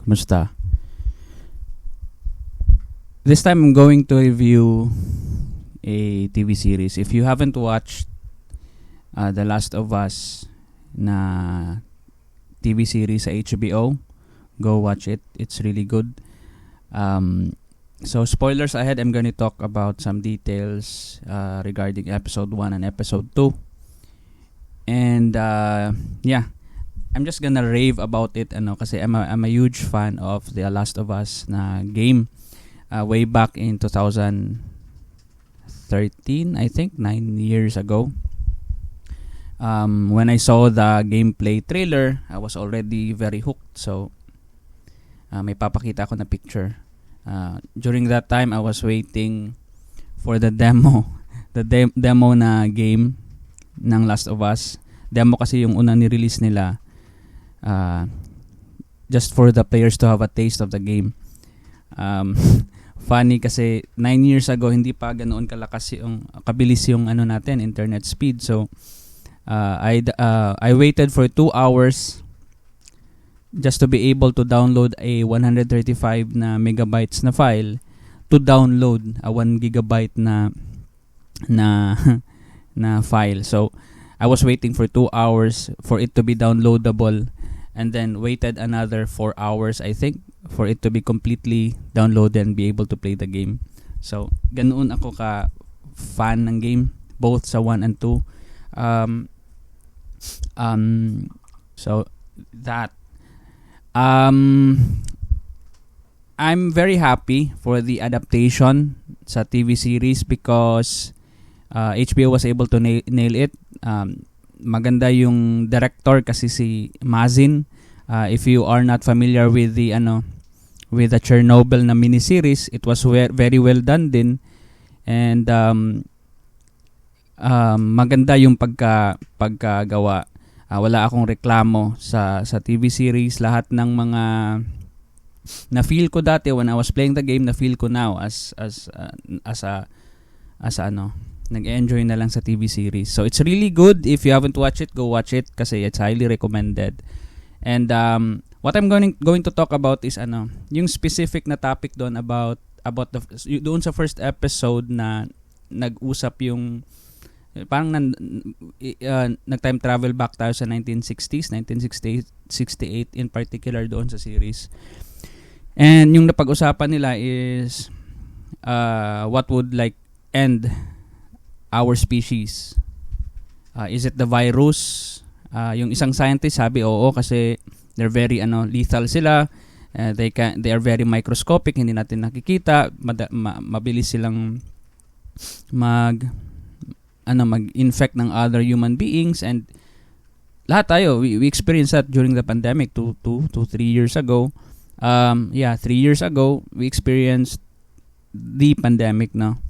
Musta? This time I'm going to review a TV series. If you haven't watched The Last of Us na TV series sa HBO, go watch it. It's really good. So spoilers ahead, I'm going to talk about some details regarding episode 1 and episode 2. And yeah, I'm just gonna rave about it kasi I'm a huge fan of The Last of Us na game. Way back in 2013, I think, 9 years ago. When I saw the gameplay trailer, I was already very hooked. So, may papakita ako na picture. During that time, I was waiting for the demo. The demo na game ng Last of Us. Demo kasi yung unang ni-release nila. Just for the players to have a taste of the game. Funny kasi 9 years ago hindi pa ganoon kabilis yung natin, internet speed. So I waited for 2 hours just to be able to download a 135 na megabytes na file to download a 1 gigabyte na file. So I was waiting for 2 hours for it to be downloadable, and then waited another 4 hours, I think, for it to be completely downloaded and be able to play the game. So, ganoon ako ka fan ng game, both sa 1 and 2. So that I'm very happy for the adaptation sa TV series because HBO was able to nail it. Maganda yung director kasi si Mazin. If you are not familiar with the Chernobyl na miniseries, it was very well done din. And maganda yung pagkagawa. Wala akong reklamo sa TV series. Lahat ng mga na feel ko dati when I was playing the game, na feel ko now as nag-enjoy na lang sa TV series. So it's really good. If you haven't watched it, go watch it kasi it's highly recommended. And what I'm going to talk about is yung specific na topic doon about doon sa first episode na nag-usap yung parang nag-time travel back tayo sa 1960s, 1968 in particular doon sa series. And yung napag-usapan nila is what would end our species. Is it the virus? Yung isang scientist sabi oo kasi they're very lethal sila. They are very microscopic, hindi natin nakikita. Mabilis silang mag-infect ng other human beings, and lahat tayo we experienced that during the pandemic 2 to 3 years ago. 3 years ago we experienced the pandemic na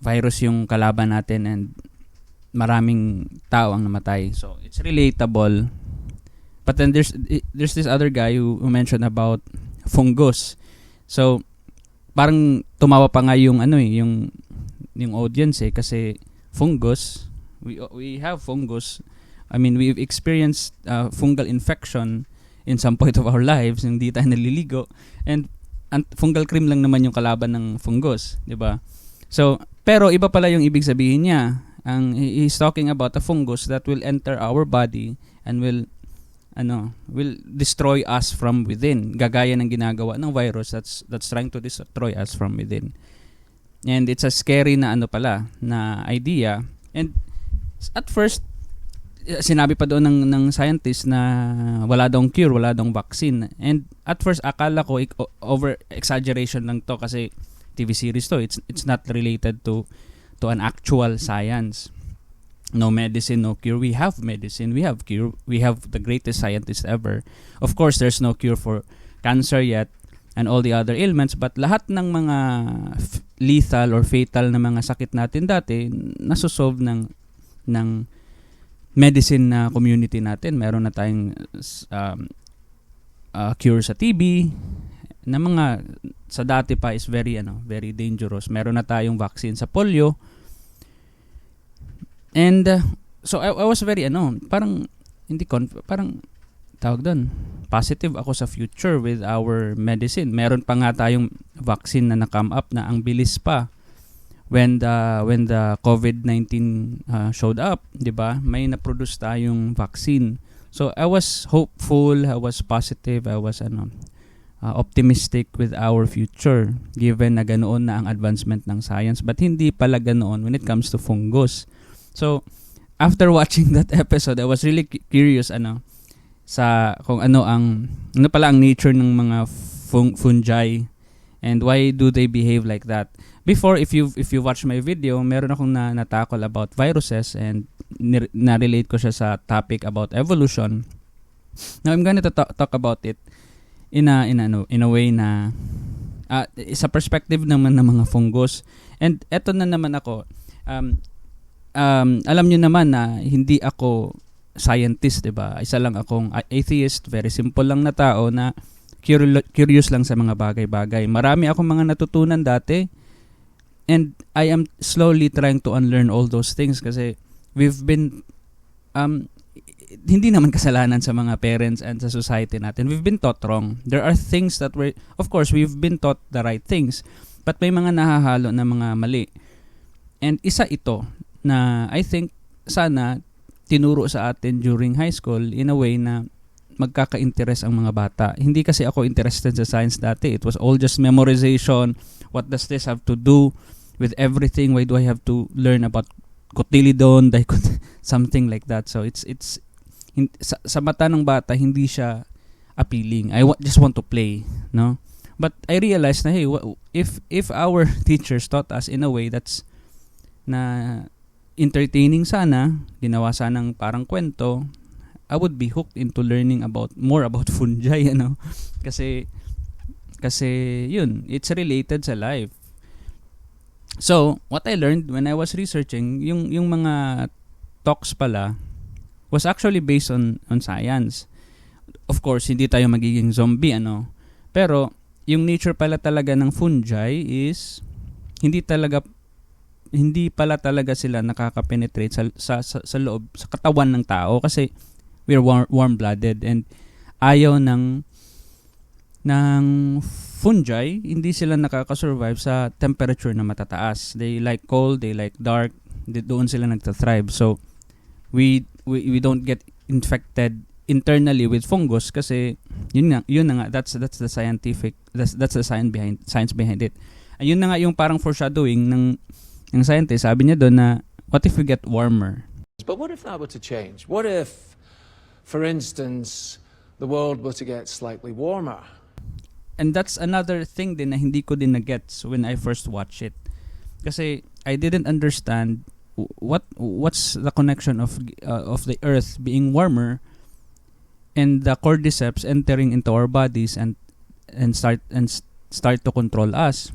virus yung kalaban natin, and maraming tao ang namatay. So it's relatable. But then there's this other guy who mentioned about fungus. So parang tumawa pa nga yung yung audience kasi fungus, we have fungus. I mean, we've experienced fungal infection in some point of our lives, hindi tayo naliligo, and fungal cream lang naman yung kalaban ng fungus, 'di ba? So pero iba pala yung ibig sabihin niya. He's talking about a fungus that will enter our body and will destroy us from within, gagaya ng ginagawa ng virus that's trying to destroy us from within. And it's a scary na na idea. And at first sinabi pa doon ng scientist na wala daw cure, wala daw vaccine. And at first akala ko over exaggeration lang to kasi TV series to. It's not related to an actual science. No medicine, no cure. We have medicine, we have cure, we have the greatest scientists ever. Of course, there's no cure for cancer yet and all the other ailments, but lahat ng mga lethal or fatal na mga sakit natin dati nasosolve ng medicine na community natin. Meron na tayong cure sa TB na mga sa dati pa is very dangerous. Meron na tayong vaccine sa polio. And so I was very parang tawag doon, positive ako sa future with our medicine. Meron pa nga tayong vaccine na na-come up na ang bilis pa when the COVID-19 showed up, 'di ba? May na-produce tayong vaccine. So I was hopeful, I was positive, I was optimistic with our future given na ganoon na ang advancement ng science, but hindi pala ganoon when it comes to fungus. So after watching that episode, I was really curious sa kung ano pala ang nature ng mga fungi and why do they behave like that. Before, if you watch my video, meron akong natakol about viruses and na-relate ko siya sa topic about evolution. Now I'm going to talk about it in a way na sa perspective naman ng mga fungus. And eto na naman ako, alam niyo naman na hindi ako scientist, 'di ba? Isa lang akong atheist, very simple lang na tao na curious lang sa mga bagay-bagay. Marami akong mga natutunan dati and I am slowly trying to unlearn all those things kasi we've been hindi naman kasalanan sa mga parents and sa society natin. We've been taught wrong. There are things that of course, we've been taught the right things, but may mga nahahalo na mga mali. And isa ito na I think sana tinuro sa atin during high school in a way na magkaka-interest ang mga bata. Hindi kasi ako interested sa science dati. It was all just memorization. What does this have to do with everything? Why do I have to learn about cotyledon, something like that? So it's sa mata ng bata hindi siya appealing. Just want to play, no? But I realized na hey, if our teachers taught us in a way that's na entertaining sana, ginawa sanang parang kwento, I would be hooked into learning more about fungi, Kasi yun, it's related sa life. So, what I learned when I was researching, yung mga talks pala was actually based on science. Of course, hindi tayo magiging zombie, Pero yung nature pala talaga ng fungi is hindi pala talaga sila nakaka-penetrate sa loob, sa katawan ng tao kasi we're warm-blooded and ayaw ng fungi, hindi sila nakaka-survive sa temperature na matataas. They like cold, they like dark, doon sila nagta-thrive. So we don't get infected internally with fungus kasi yun na nga that's the science behind it. Ayun na nga yung parang foreshadowing ng scientist, sabi niya doon na, what if we get warmer? But what if that were to change? What if, for instance, the world were to get slightly warmer? And that's another thing din na hindi ko din na-gets when I first watched it. Kasi I didn't understand what's the connection of the earth being warmer and the cordyceps entering into our bodies and start to control us.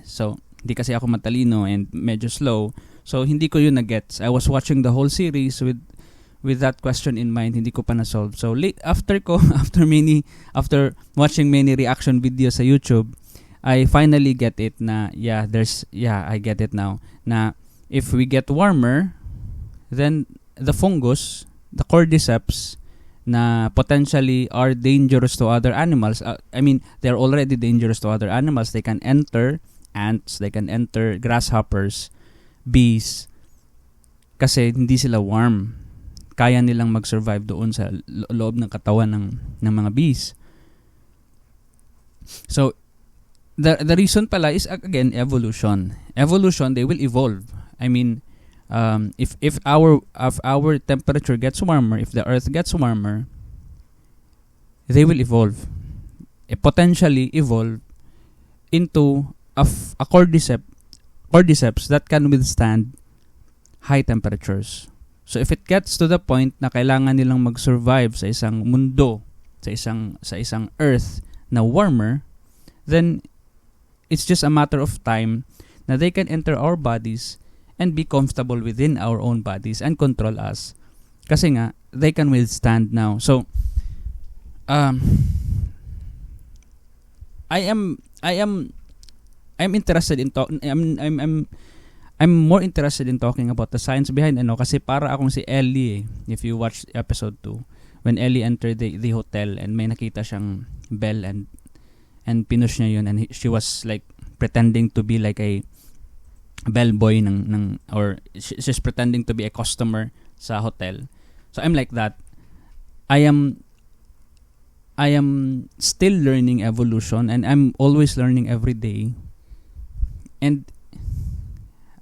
So, hindi kasi ako matalino and medyo slow. So, hindi ko yun na-gets. I was watching the whole series with that question in mind. Hindi ko pa na-solve. So, after watching many reaction videos sa YouTube, I finally get it na, I get it now. Na, if we get warmer, then the fungus, the cordyceps, na potentially are dangerous to other animals. They're already dangerous to other animals. They can enter ants, they can enter grasshoppers, bees, kasi hindi sila warm. Kaya nilang mag-survive doon sa loob ng katawan ng mga bees. So, the reason pala is, again, evolution. Evolution, they will evolve. If our temperature gets warmer, if the earth gets warmer, they will evolve. Potentially evolve into a cordyceps that can withstand high temperatures. So if it gets to the point na kailangan nilang mag-survive sa isang mundo, sa isang earth na warmer, then it's just a matter of time na they can enter our bodies and be comfortable within our own bodies and control us. Kasi nga they can withstand now. So I'm interested in I'm more interested in talking about the science behind kasi para akong si Ellie if you watch episode 2 when Ellie entered the hotel and may nakita siyang bell and pinush niya yun, and she was like pretending to be like a bellboy or she's pretending to be a customer sa hotel. So I'm like that. I am still learning evolution, and I'm always learning every day. And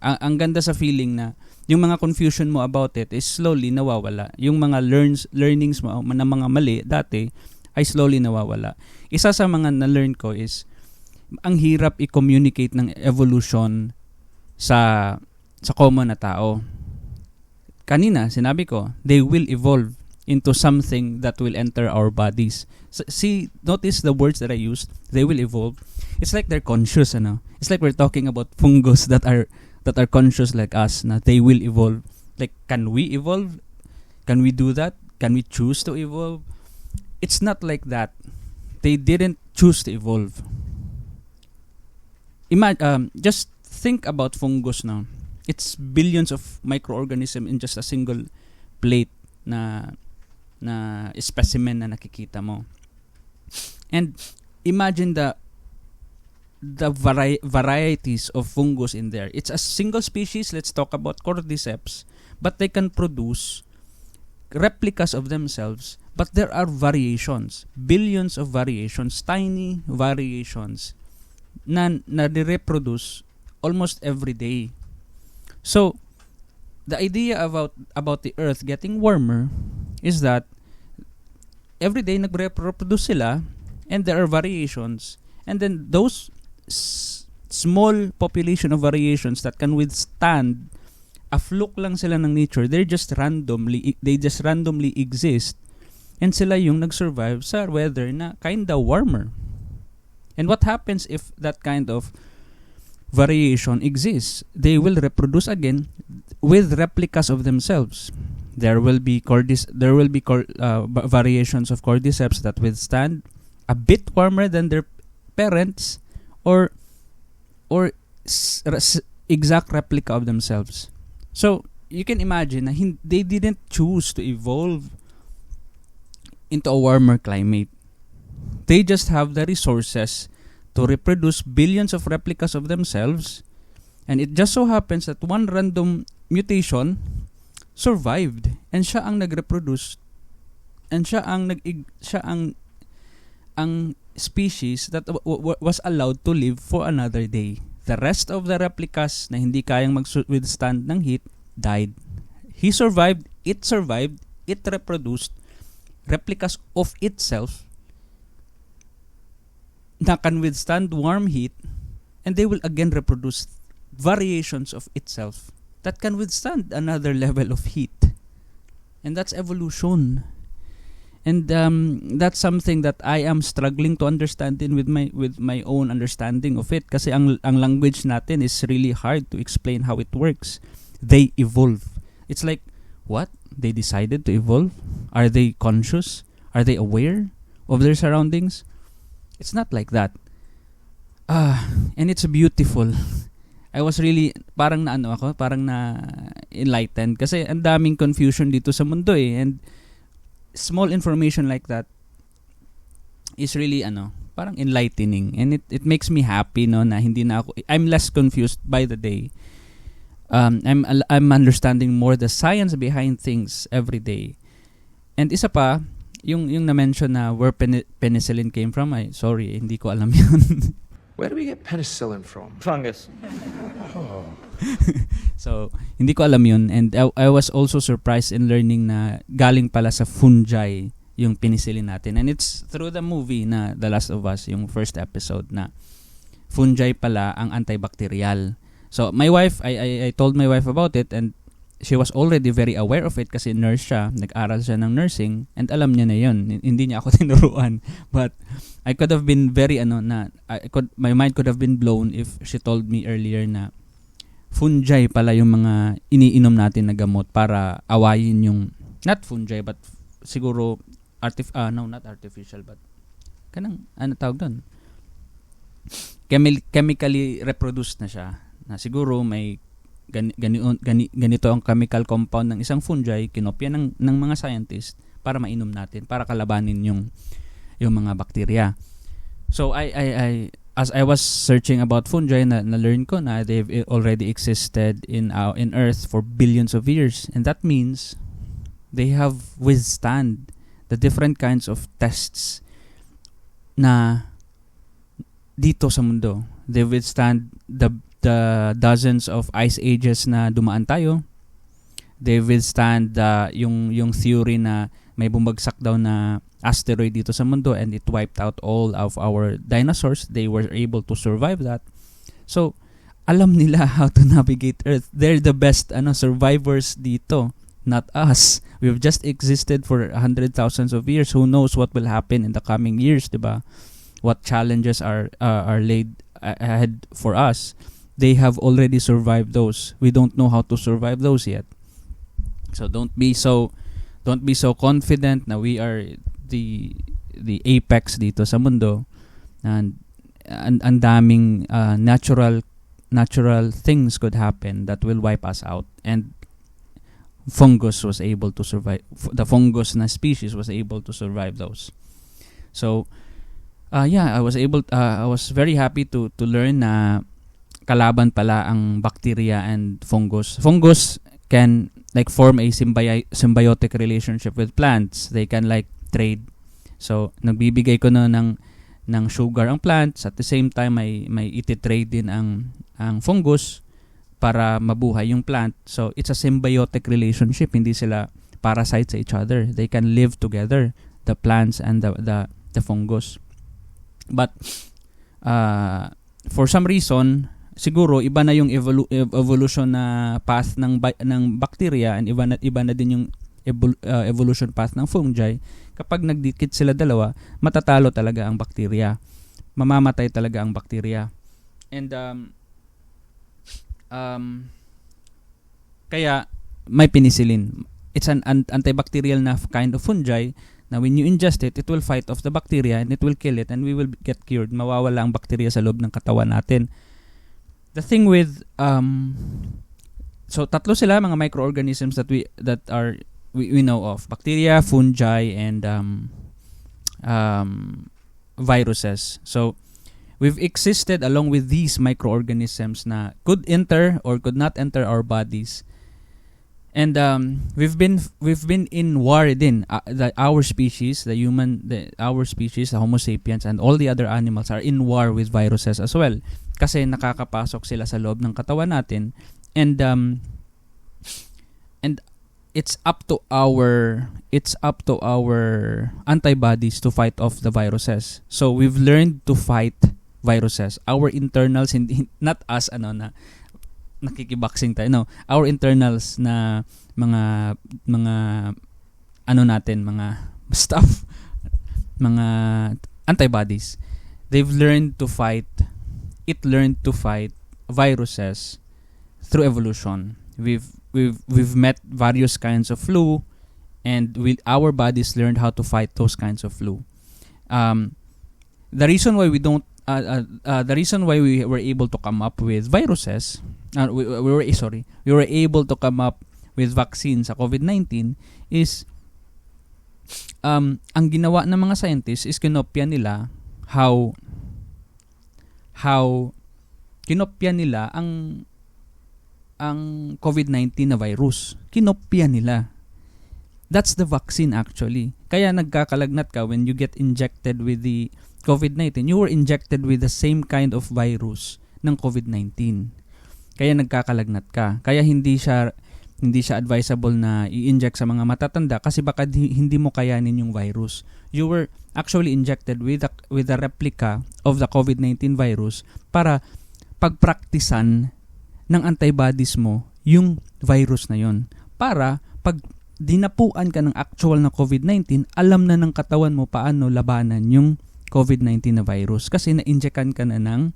ang ganda sa feeling na yung mga confusion mo about it is slowly nawawala. Yung mga learnings mo na mga mali dati ay slowly nawawala. Isa sa mga na-learn ko is ang hirap i-communicate ng evolution sa common na tao. Kanina, sinabi ko, they will evolve into something that will enter our bodies. See, notice the words that I used. They will evolve. It's like they're conscious, ano? It's like we're talking about fungus that are conscious like us, na they will evolve. Like, can we evolve? Can we do that? Can we choose to evolve? It's not like that. They didn't choose to evolve. Just think about fungus now. It's billions of microorganisms in just a single plate na specimen na nakikita mo. And imagine the varieties of fungus in there. It's a single species. Let's talk about cordyceps, but they can produce replicas of themselves. But there are variations, billions of variations, tiny variations na reproduce almost every day. So the idea about the earth getting warmer is that every day nagre-reproduce sila, and there are variations, and then those small population of variations that can withstand a fluke lang sila ng nature, they just randomly exist, and sila yung nag-survive sa weather na kinda warmer. And what happens if that kind of variation exists? They will reproduce again with replicas of themselves. There will be variations of cordyceps that withstand a bit warmer than their parents, or exact replica of themselves. So you can imagine na they didn't choose to evolve into a warmer climate. They just have the resources to reproduce billions of replicas of themselves, and it just so happens that one random mutation survived, and siya ang nag-reproduce, and siya ang species that was allowed to live for another day. The rest of the replicas na hindi kayang withstand ng heat died. He survived, it reproduced replicas of itself na can withstand warm heat, and they will again reproduce variations of itself that can withstand another level of heat. And that's evolution. And that's something that I am struggling to understand with my own understanding of it, kasi ang language natin is really hard to explain how it works. They evolve. It's like, what? They decided to evolve? Are they conscious? Are they aware of their surroundings? It's not like that. And it's beautiful. I was really parang na enlightened, kasi ang daming confusion dito sa mundo eh, and small information like that is really parang enlightening, and it makes me happy na hindi na ako, I'm less confused by the day. I'm understanding more the science behind things every day. And isa pa, yung na-mention na where penicillin came from, sorry, hindi ko alam yun. Where do we get penicillin from? Fungus. Oh. So, hindi ko alam yun. And I was also surprised in learning na galing pala sa fungi yung penicillin natin. And it's through the movie na The Last of Us, yung first episode, na fungi pala ang antibacterial. So, my wife, I told my wife about it, and she was already very aware of it kasi nurse siya, nag-aral siya ng nursing, and alam niya na yun. Hindi niya ako tinuruan. But I could have been very my mind could have been blown if she told me earlier na fungi pala yung mga iniinom natin na gamot para awayin yung, not fungi but siguro not artificial, but kanang tawag doon, chemically reproduced na siya, na siguro may ganito ang chemical compound ng isang fungi, kinopya ng mga scientist para mainom natin, para kalabanin yung mga bakterya. So as I was searching about fungi, na learn ko na they've already existed in Earth for billions of years, and that means they have withstand the different kinds of tests na dito sa mundo. They withstand the dozens of ice ages na dumaan tayo. They withstand yung theory na may bumagsak daw na asteroid dito sa mundo and it wiped out all of our dinosaurs. They were able to survive that. So, alam nila how to navigate Earth. They're the best survivors dito, not us. We've just existed for hundred thousands of years. Who knows what will happen in the coming years, diba? What challenges are laid ahead for us. They have already survived those. We don't know how to survive those yet. So don't be so confident na we are the apex dito sa mundo, and ang daming natural things could happen that will wipe us out, and fungus was able to survive. The fungus na species was able to survive those. So I was very happy to learn na kalaban pala ang bacteria and fungus. Fungus can form a symbiotic relationship with plants. They can trade. So nagbibigay ko na ng sugar ang plants, at the same time may iti-trade din ang fungus para mabuhay yung plant. So it's a symbiotic relationship. Hindi sila parasites sa each other. They can live together, the plants and the fungus. But for some reason, siguro iba na yung evolution na path ng bacteria, and iba na din yung evolution path ng fungi. Kapag nagdikit sila dalawa, matatalo talaga ang bacteria. Mamamatay talaga ang bacteria. And kaya may penicillin. It's an antibacterial na kind of fungi na when you ingest it will fight off the bacteria and it will kill it, and we will get cured. Mawawala ang bacteria sa loob ng katawan natin. The thing with so tatlo sila, mga microorganisms that we know of: bacteria, fungi, and viruses. So we've existed along with these microorganisms na could enter or could not enter our bodies. And we've been in war din. Our species, the Homo sapiens, and all the other animals are in war with viruses as well. Kasi nakakapasok sila sa loob ng katawan natin, and it's up to our antibodies to fight off the viruses. So we've learned to fight viruses. Our internals, not us na nakikiboxing tayo. No, our internals na mga natin, mga stuff, mga antibodies. They've learned to fight. It learned to fight viruses through evolution. We've met various kinds of flu, and our bodies learned how to fight those kinds of flu. The reason why we were able to come up with viruses, we were able to come up with vaccines sa COVID-19 is ang ginawa ng mga scientists is kinopya nila how kinopya nila ang COVID-19 na virus. Kinopya nila. That's the vaccine actually. Kaya nagkakalagnat ka when you get injected with the COVID-19. You were injected with the same kind of virus ng COVID-19. Kaya nagkakalagnat ka. Kaya hindi siya advisable na i-inject sa mga matatanda kasi baka hindi mo kayanin yung virus. You were actually injected with a replica of the COVID-19 virus para pagpraktisan ng antibodies mo yung virus na yon. Para pag dinapuan ka ng actual na COVID-19, alam na ng katawan mo paano labanan yung COVID-19 na virus kasi na-injectan ka na ng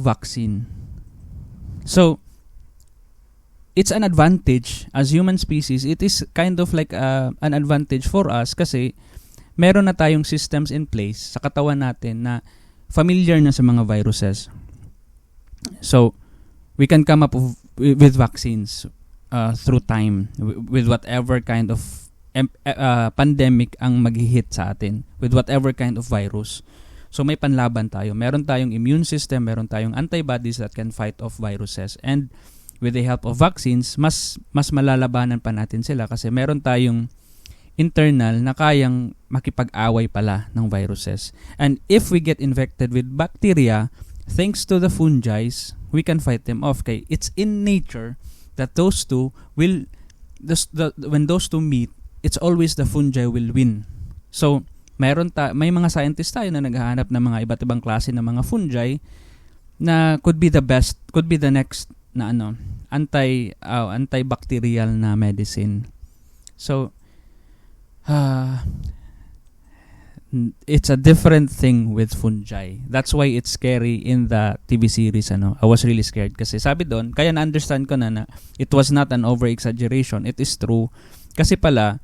vaccine. So, it's an advantage as human species. It is kind of like an advantage for us kasi meron na tayong systems in place sa katawan natin na familiar na sa mga viruses. So, we can come up with vaccines. through time with whatever kind of pandemic ang maghihit sa atin, with whatever kind of virus. So may panlaban tayo. Meron tayong immune system, meron tayong antibodies that can fight off viruses. And with the help of vaccines, mas malalabanan pa natin sila kasi meron tayong internal na kayang makipag-away pala ng viruses. And if we get infected with bacteria, thanks to the fungi, we can fight them off. Okay? It's in nature that those two will, when those two meet, it's always the fungi will win. So, may mga scientists tayo na naghahanap ng mga iba't ibang klase ng mga fungi na could be the best, could be the next na antibacterial na medicine. So, it's a different thing with fungi. That's why it's scary in the TV series. I was really scared kasi sabi doon, kaya na-understand ko na it was not an over-exaggeration. It is true. Kasi pala,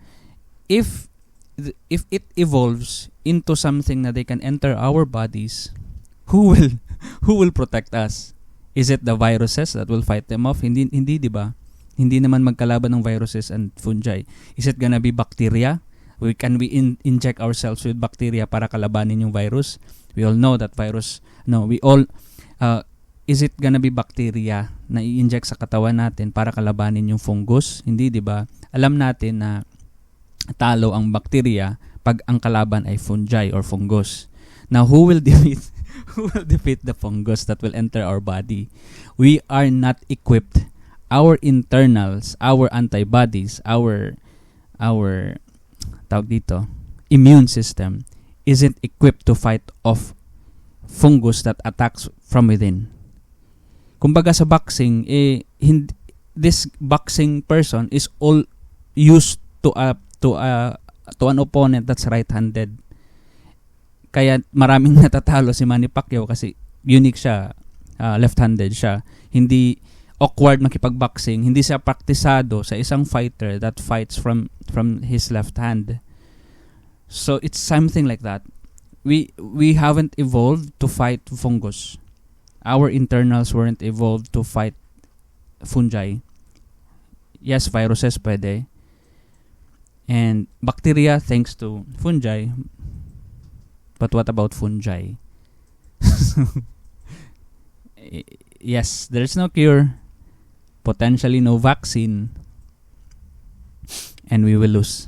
if it evolves into something na they can enter our bodies, who will protect us? Is it the viruses that will fight them off? Hindi, 'di ba? Hindi naman magkalaban ng viruses and fungi. Is it gonna be bacteria? Can we inject ourselves with bacteria para kalabanin yung virus? We all know that virus. No, is it gonna be bacteria na i-inject sa katawan natin para kalabanin yung fungus? Hindi, 'di ba? Alam natin na talo ang bacteria pag ang kalaban ay fungi or fungus. Now, who will defeat the fungus that will enter our body? We are not equipped. Our internals, our antibodies, our tawag dito, immune system isn't equipped to fight off fungus that attacks from within. Kumbaga sa boxing, this boxing person is all used to an opponent that's right-handed. Kaya maraming natatalo si Manny Pacquiao kasi unique siya, left-handed siya. Hindi awkward makipag-boxing, hindi siya praktisado sa isang fighter that fights from his left hand. So it's something like that. We haven't evolved to fight fungus. Our internals weren't evolved to fight fungi. Yes, viruses pwede. And bacteria, thanks to fungi. But what about fungi? Yes, there's no cure. Potentially no vaccine. And we will lose.